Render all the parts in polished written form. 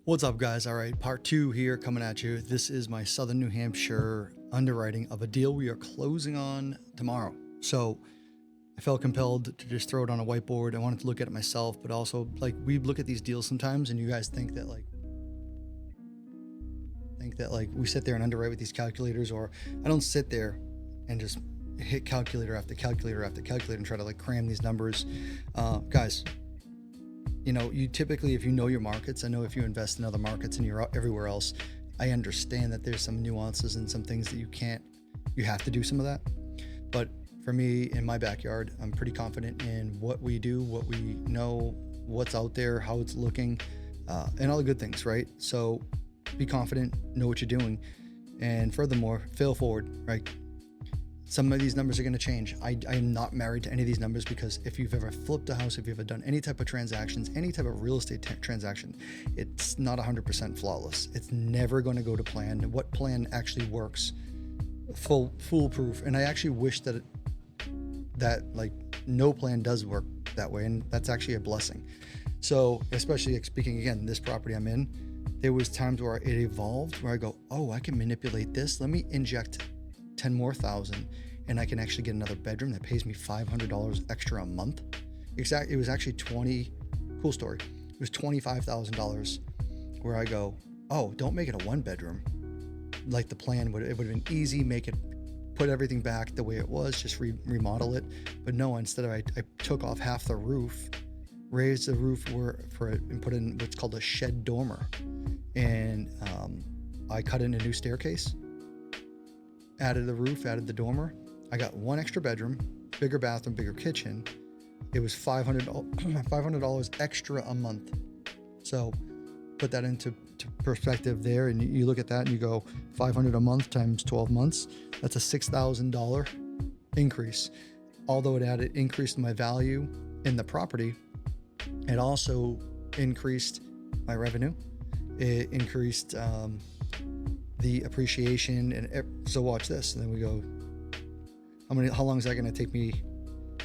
What's up, guys? All right, part two here coming at you. This is my Southern New Hampshire underwriting of a deal we are closing on tomorrow. So I felt compelled to just throw it on a whiteboard. I wanted to look at it myself, but also like we look at these deals sometimes and you guys think that we sit there and underwrite with these calculators, or I don't sit there and just hit calculator after calculator after calculator and try to cram these numbers. Guys, you typically, if you know your markets, I know if you invest in other markets and you're everywhere else, I understand that there's some nuances and some things that you have to do some of that. But for me, in my backyard, I'm pretty confident in what we do, what we know, what's out there, how it's looking, and all the good things, right? So be confident, know what you're doing. And furthermore, fail forward, right? Some of these numbers are going to change. I am not married to any of these numbers because if you've ever flipped a house, if you've ever done any type of transactions, any type of real estate transaction, it's not 100% flawless. It's never going to go to plan. What plan actually works, foolproof. And I actually wish that no plan does work that way, and that's actually a blessing. So especially speaking again, this property I'm in, there was times where it evolved where I go, oh, I can manipulate this. Let me inject 10 more thousand and I can actually get another bedroom that pays me $500 extra a month. It was actually cool story. It was $25,000 where I go, oh, don't make it a one bedroom. Like the plan it would have been easy, put everything back the way it was, just remodel it. But no, instead I took off half the roof, raised the roof for it and put in what's called a shed dormer. And I cut in a new staircase, added the roof, added the dormer. I got one extra bedroom, bigger bathroom, bigger kitchen. It was $500 extra a month. So put that into perspective there, and you look at that and you go $500 a month times 12 months. That's a $6,000 increase. Although it increased my value in the property, it also increased my revenue. It increased the appreciation, and so watch this. And then we go, how long is that going to take me?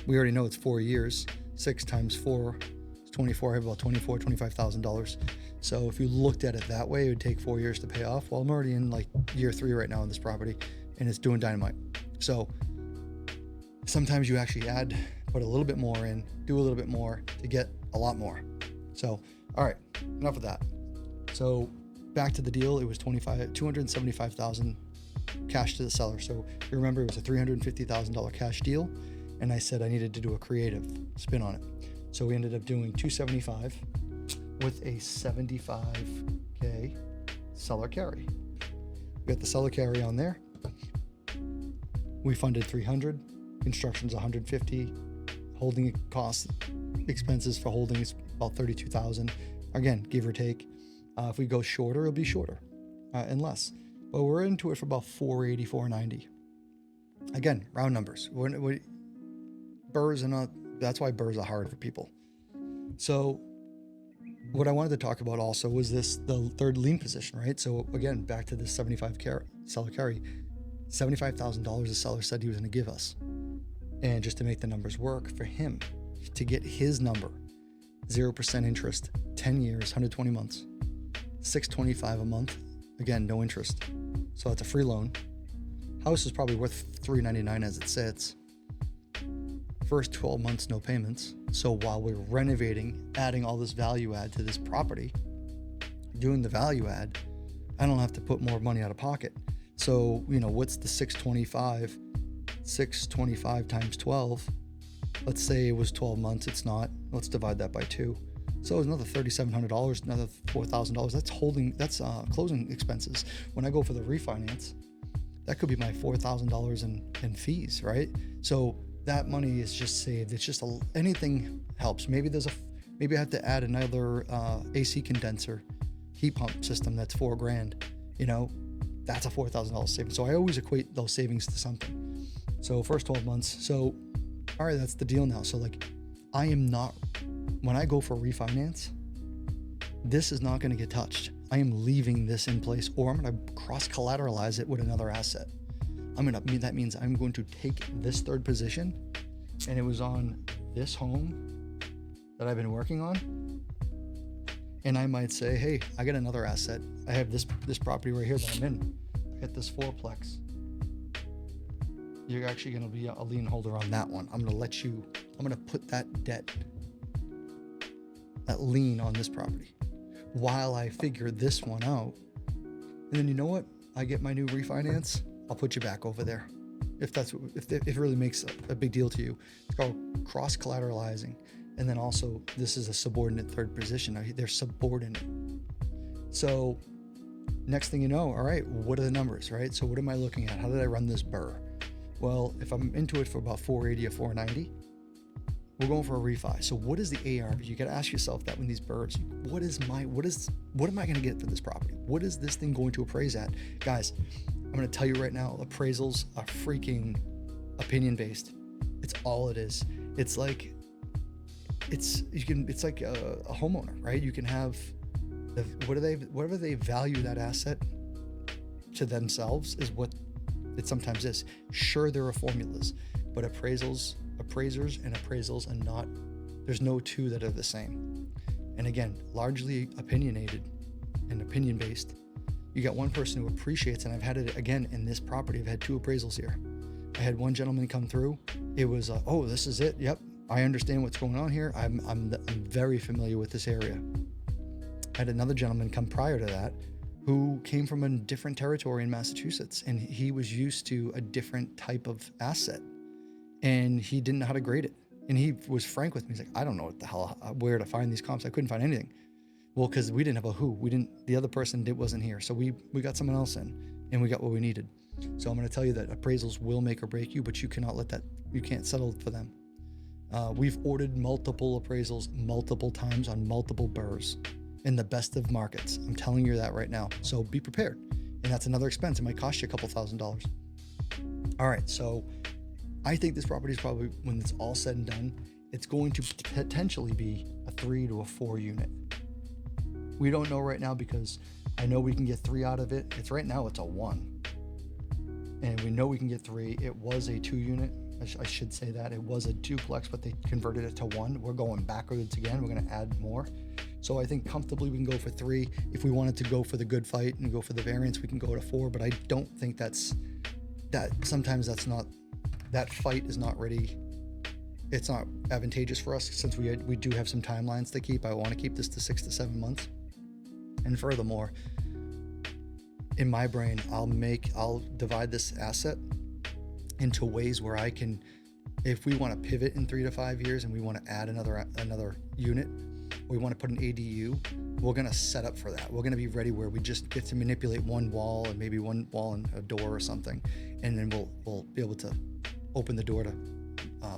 We already know it's 4 years. 6 times 4 is 24. I have about $25,000. So if you looked at it that way, it would take 4 years to pay off. Well, I'm already in year 3 right now in this property, and it's doing dynamite. So sometimes you actually put a little bit more in, do a little bit more to get a lot more. So, all right, enough of that. So back to the deal, it was $275,000 cash to the seller. So you remember it was a $350,000 cash deal, and I said I needed to do a creative spin on it. So we ended up doing $275 with a $75K seller carry. We got the seller carry on there. We funded $300, construction's $150, holding costs, expenses for holding is about $32,000. Again, give or take. If we go shorter, it'll be shorter and less. But we're into it for about $480, $490. Again, round numbers. BRRRRs are not, that's why BRRRRs are hard for people. So what I wanted to talk about also was the third lien position, right? So again, back to this 75 seller carry, $75,000 the seller said he was going to give us. And just to make the numbers work for him, to get his number, 0% interest, 10 years, 120 months, $625 a month. Again, no interest. So it's a free loan. House is probably worth $399 as it sits. First 12 months, no payments. So while we're renovating, adding all this value add to this property, doing the value add, I don't have to put more money out of pocket. So, what's the $625? $625 times 12. Let's say it was 12 months. It's not. Let's divide that by 2. So it's another $3,700, another $4,000. That's closing expenses. When I go for the refinance, that could be my $4,000 in fees, right? So that money is just saved. It's just anything helps. Maybe I have to add another AC condenser, heat pump system. That's $4,000. That's a $4,000 savings. So I always equate those savings to something. So first 12 months. So all right, that's the deal now. So I am not. When I go for refinance, this is not going to get touched. I am leaving this in place, or I'm going to cross-collateralize it with another asset. That means I'm going to take this third position, and it was on this home that I've been working on, And I might say, hey, I got another asset. I have this property right here that I'm in. I got this fourplex. You're actually going to be a lien holder on that one. I'm going to put that debt, that lien on this property while I figure this one out. And then you know what? I get my new refinance. I'll put you back over there. If it really makes a big deal to you. It's called cross collateralizing. And then also, this is a subordinate third position. They're subordinate. So next thing you know, all right, what are the numbers, right? So what am I looking at? How did I run this BRRRR? Well, if I'm into it for about 480 or 490, we're going for a refi. So what is the ARV? You got to ask yourself that when these BRRRRs, what am I going to get for this property? What is this thing going to appraise at? Guys, I'm going to tell you right now, appraisals are freaking opinion based. It's all it is. It's like a homeowner, right? You can have whatever they value that asset to themselves is what it sometimes is. Sure, there are formulas, but appraisers and appraisals are not, there's no two that are the same. And again, largely opinionated and opinion based. You got one person who appreciates, and I've had it again in this property. I've had two appraisals here. I had one gentleman come through. It was, oh, this is it. Yep. I understand what's going on here. I'm very familiar with this area. I had another gentleman come prior to that who came from a different territory in Massachusetts, and he was used to a different type of asset, and he didn't know how to grade it. And he was frank with me. He's like, I don't know what the hell, where to find these comps. I couldn't find anything. Well, because we didn't have a who. The other person wasn't here. So we got someone else in, and we got what we needed. So I'm going to tell you that appraisals will make or break you, but you can't settle for them. We've ordered multiple appraisals multiple times on multiple BRRRRs in the best of markets. I'm telling you that right now. So be prepared. And that's another expense. It might cost you a couple $1,000s. All right. So I think this property is probably, when it's all said and done, it's going to potentially be a 3 to a 4 unit. We don't know right now because I know we can get 3 out of it. Right now it's a 1. And we know we can get 3. It was a 2 unit. I should say that. It was a duplex, but they converted it to 1. We're going backwards again. We're going to add more. So I think comfortably we can go for 3. If we wanted to go for the good fight and go for the variance, we can go to 4. But I don't think sometimes that fight is not ready. It's not advantageous for us since we do have some timelines to keep. I want to keep this to 6 to 7 months. And furthermore, in my brain, I'll divide this asset into ways where I can, if we want to pivot in 3 to 5 years and we want to add another unit, we want to put an ADU, we're going to set up for that. We're going to be ready where we just get to manipulate one wall and maybe one wall and a door or something. And then we'll be able to open the door to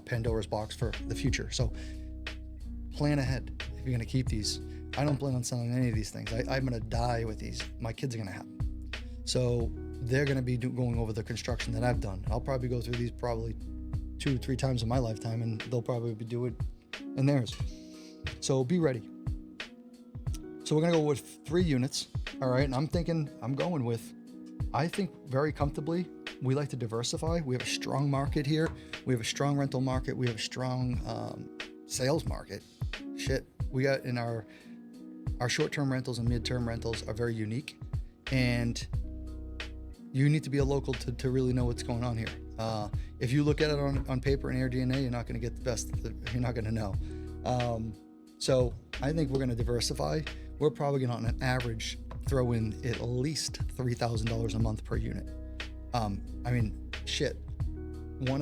Pandora's box for the future. So plan ahead if you're going to keep these. I don't plan on selling any of these things. I'm going to die with these. My kids are going to have them. So they're going to be going over the construction that I've done. I'll probably go through these 2-3 times in my lifetime, and they'll probably do it in theirs. So be ready. So we're going to go with 3 units. All right. And I think very comfortably, we like to diversify. We have a strong market here. We have a strong rental market. We have a strong sales market. We got in our short-term rentals and mid-term rentals are very unique. And you need to be a local to really know what's going on here. If you look at it on paper and AirDNA, you're not going to get the best. You're not going to know. So I think we're going to diversify. We're probably going to, on an average, throw in at least $3,000 a month per unit. One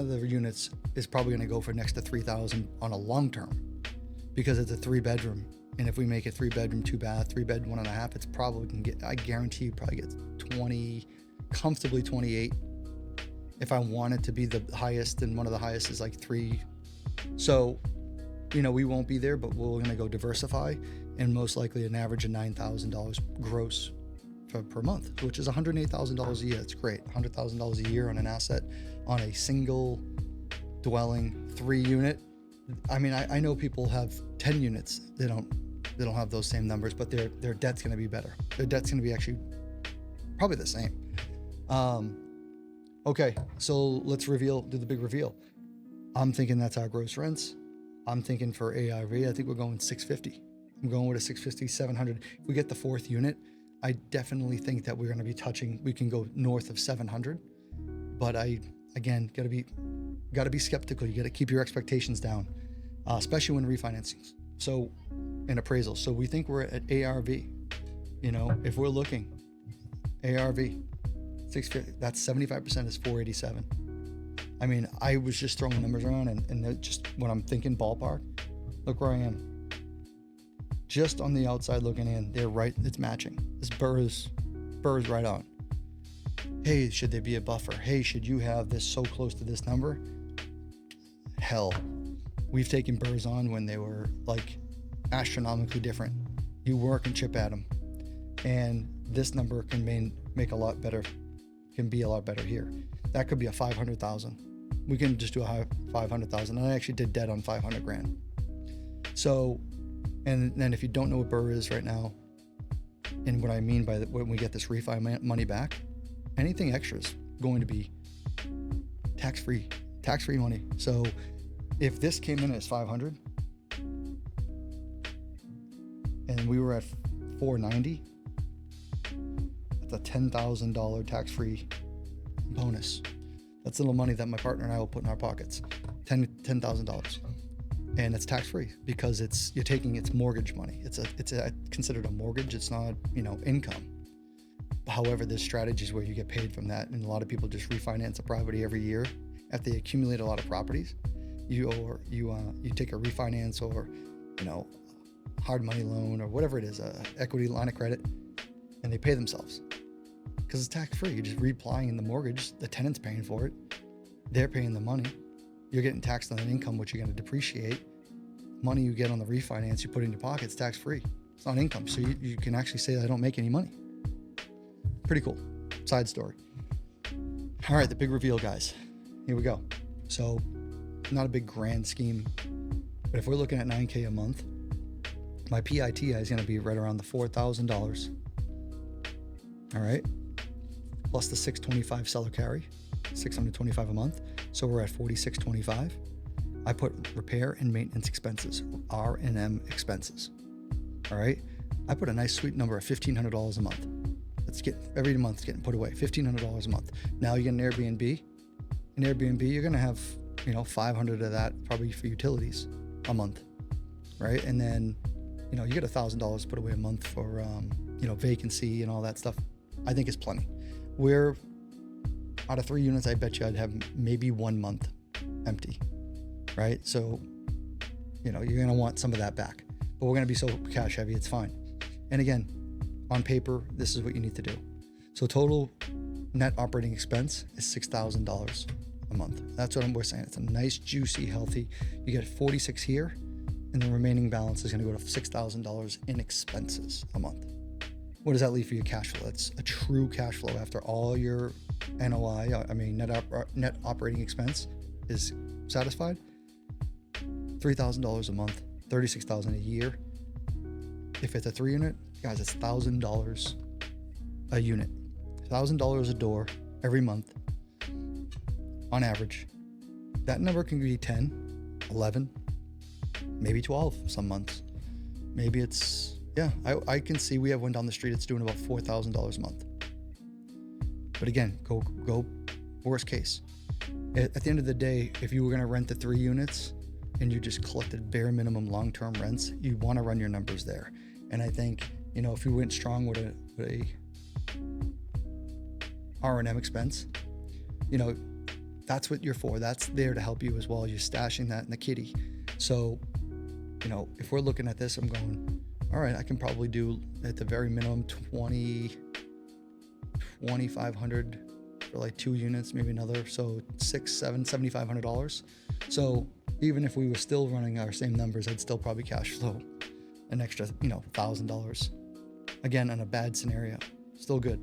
of the units is probably going to go for next to $3,000 on a long term because it's a 3-bedroom. And if we make it 3-bedroom, 2-bath, 3-bed, 1.5, it's probably I guarantee you probably get 20, comfortably 28. If I want it to be the highest, and one of the highest is like 3. So, we won't be there, but we're going to go diversify, and most likely an average of $9,000 gross per month, which is $108,000 a year. It's great. $100,000 a year on an asset on a single dwelling 3 unit. I mean, I know people have 10 units. They don't have those same numbers, but their debt's going to be better. Their debt's going to be actually probably the same. Okay, so let's do the big reveal. I'm thinking that's our gross rents. I'm thinking for ARV, I think we're going 650. I'm going with a 650, 700. If we get the fourth unit, I definitely think that we're going to be touching, we can go north of 700. But again, got to be skeptical. You got to keep your expectations down, especially when refinancing. So, in appraisal. So we think we're at ARV. If we're looking, ARV, 650, that's 75% is 487. I mean, I was just throwing numbers around and just when I'm thinking ballpark, look where I am. Just on the outside looking in, they're right, it's matching. This BRRRR is right on. Hey, should there be a buffer? Hey, should you have this so close to this number? Hell, we've taken BRRRRs on when they were like astronomically different. You work and chip at them. And this number can make a lot better, can be a lot better here. That could be a 500,000. We can just do a high 500,000. And I actually did dead on 500 grand. So, and then if you don't know what BRRRR is right now, and what I mean by that, when we get this refi money back, anything extra is going to be tax-free money. So if this came in as 500 and we were at 490, that's a $10,000 tax-free bonus. That's a little money that my partner and I will put in our pockets. $10,000. And it's tax-free because you're taking its mortgage money. It's considered a mortgage. It's not, income. However, there's strategies where you get paid from that. And a lot of people just refinance a property every year. After they accumulate a lot of properties, you take a refinance or, hard money loan or whatever it is, a equity line of credit, and they pay themselves because it's tax-free. You're just reapplying in the mortgage. The tenant's paying for it. They're paying the money. You're getting taxed on an income, which you're going to depreciate. Money you get on the refinance, you put in your pocket, it's tax-free. It's not income. So you can actually say, I don't make any money. Pretty cool. Side story. All right, the big reveal, guys. Here we go. So not a big grand scheme, but if we're looking at $9K a month, my PITI is going to be right around the $4,000. All right. Plus the $625 seller carry, $625 a month. So we're at $4,625. I put repair and maintenance expenses, R&M expenses. All right. I put a nice sweet number of $1,500 a month. Every month it's getting put away, $1,500 a month. Now you get an Airbnb. An Airbnb, you're going to have, 500 of that probably for utilities a month. Right. And then, you get $1,000 put away a month for, vacancy and all that stuff. I think it's plenty. We're out of 3 units, I bet you I'd have maybe 1 month empty, right? So, you're going to want some of that back, but we're going to be so cash heavy, it's fine. And again, on paper, this is what you need to do. So total net operating expense is $6,000 a month. That's what we're saying. It's a nice, juicy, healthy. You get 46 here, and the remaining balance is going to go to $6,000 in expenses a month. What does that leave for your cash flow? That's a true cash flow after all your NOI, net operating expense is satisfied. $3,000 a month, $36,000 a year. If it's a 3 unit, guys, it's $1,000 a unit, $1,000 a door every month on average. That number can be 10, 11, maybe 12 some months. Maybe it's, I can see we have one down the street. It's doing about $4,000 a month. But again, go worst case. At the end of the day, if you were going to rent the 3 units and you just collected bare minimum long-term rents, you want to run your numbers there. And I think, if you went strong with a R&M expense, that's what you're for. That's there to help you as well. You're stashing that in the kitty. So, if we're looking at this, I'm going, all right, I can probably do at the very minimum $2,500 for like 2 units, maybe another. So $7,500. So even if we were still running our same numbers, I'd still probably cash flow an extra, $1,000. Again, in a bad scenario, still good.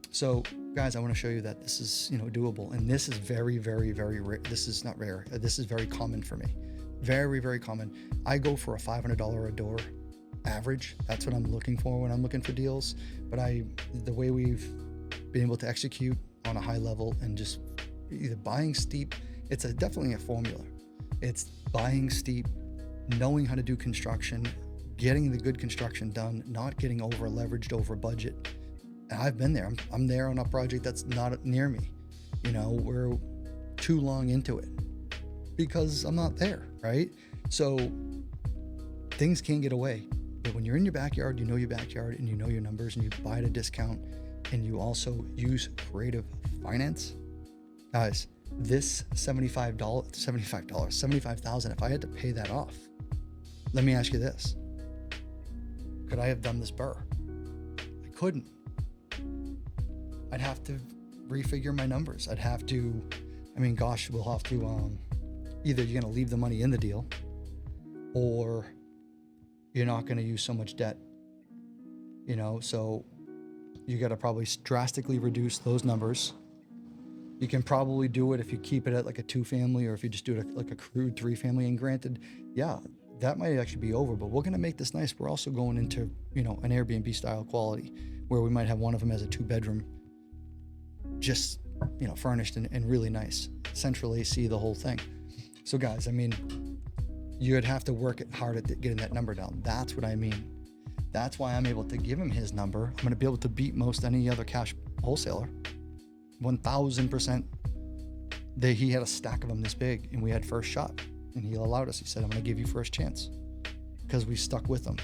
So guys, I want to show you that this is, doable. And this is very, very, very rare. This is not rare. This is very common for me. Very, very common. I go for a $500 a door average. That's what I'm looking for when I'm looking for deals. But the way we've been able to execute on a high level and just either buying steep, it's definitely a formula. It's buying steep, knowing how to do construction, getting the good construction done, not getting over leveraged over budget. And I've been there. I'm there on a project that's not near me. We're too long into it because I'm not there, right? So things can get away. But when you're in your backyard, you know your backyard and you know your numbers and you buy at a discount and you also use creative finance. Guys, this $75,000, if I had to pay that off, let me ask you this. Could I have done this BRRRR? I couldn't. I'd have to refigure my numbers. I'd have to, we'll have to, either you're going to leave the money in the deal or you're not going to use so much debt, so you got to probably drastically reduce those numbers. You can probably do it if you keep it at like a 2-family or if you just do it like a crude 3-family. And granted, yeah, that might actually be over, but we're going to make this nice. We're also going into, an Airbnb style quality where we might have one of them as a 2-bedroom, just, furnished and really nice. Central AC, the whole thing. So guys, you'd have to work hard at getting that number down. That's what I mean. That's why I'm able to give him his number. I'm going to be able to beat most any other cash wholesaler. 1000%. He had a stack of them this big and we had first shot and he allowed us. He said, I'm going to give you first chance because we stuck with them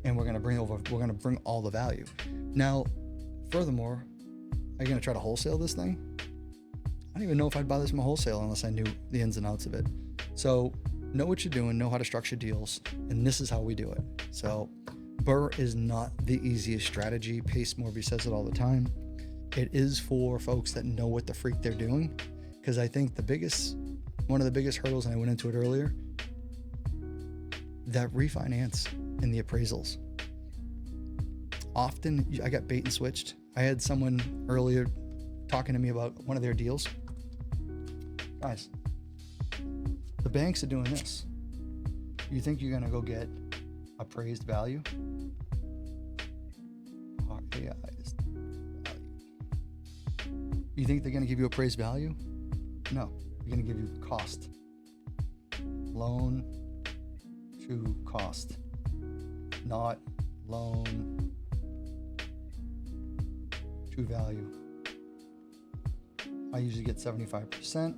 and we're going to bring all the value. Now, furthermore, are you going to try to wholesale this thing? I don't even know if I'd buy this from a wholesale unless I knew the ins and outs of it. So know what you're doing, know how to structure deals, and this is how we do it. So BRRRR is not the easiest strategy. Pace Morby says it all the time. It is for folks that know what the freak they're doing, because I think one of the biggest hurdles, and I went into it earlier, that refinance and the appraisals. Often I got bait and switched. I had someone earlier talking to me about one of their deals. Guys, the banks are doing this. You think you're going to go get appraised value? RAI's value. You think they're going to give you appraised value? No, they're going to give you cost. Loan to cost, not loan to value. I usually get 75%.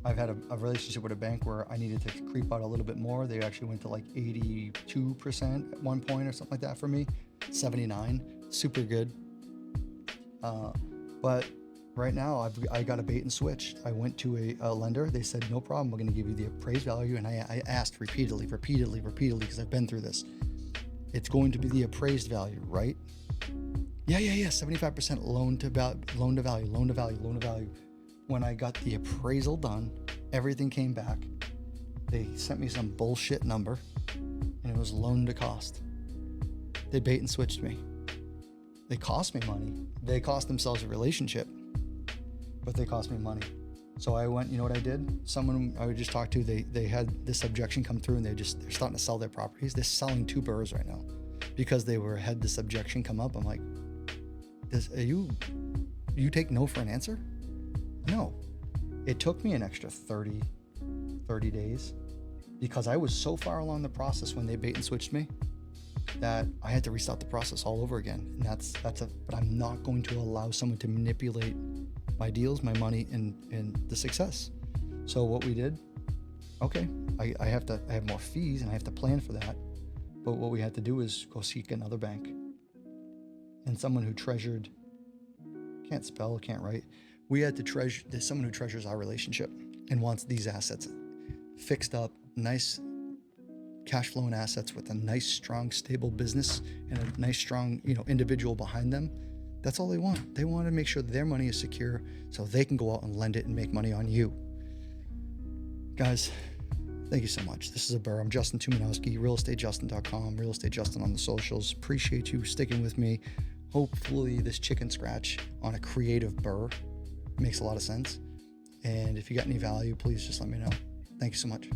I've had a relationship with a bank where I needed to creep out a little bit more. They actually went to like 82% at one point or something like that for me. 79, super good. But right now I got a bait and switch. I went to a lender. They said, no problem. We're going to give you the appraised value. And I asked repeatedly, because I've been through this. It's going to be the appraised value, right? Yeah. 75% loan to value. When I got the appraisal done, everything came back. They sent me some bullshit number and it was loan to cost. They bait and switched me. They cost me money. They cost themselves a relationship, but they cost me money. So I went, you know what I did? Someone I would just talk to, they had this objection come through and they're starting to sell their properties. They're selling 2 BRRRRs right now because they had this objection come up. I'm like, you take no for an answer? No. It took me an extra 30 days because I was so far along the process when they bait and switched me that I had to restart the process all over again. And but I'm not going to allow someone to manipulate my deals, my money, and the success. So what we did, okay, I have more fees and I have to plan for that. But what we had to do is go seek another bank and someone who treasured, can't spell, can't write. We had to there's someone who treasures our relationship and wants these assets fixed up, nice cash flowing assets with a nice, strong, stable business and a nice, strong, individual behind them. That's all they want. They want to make sure their money is secure so they can go out and lend it and make money on you. Guys, thank you so much. This is a BRRRR. I'm Justin Tuminowski, realestatejustin.com, Real Estate Justin on the socials. Appreciate you sticking with me. Hopefully this chicken scratch on a creative BRRRR makes a lot of sense. And if you got any value, please just let me know. Thank you so much.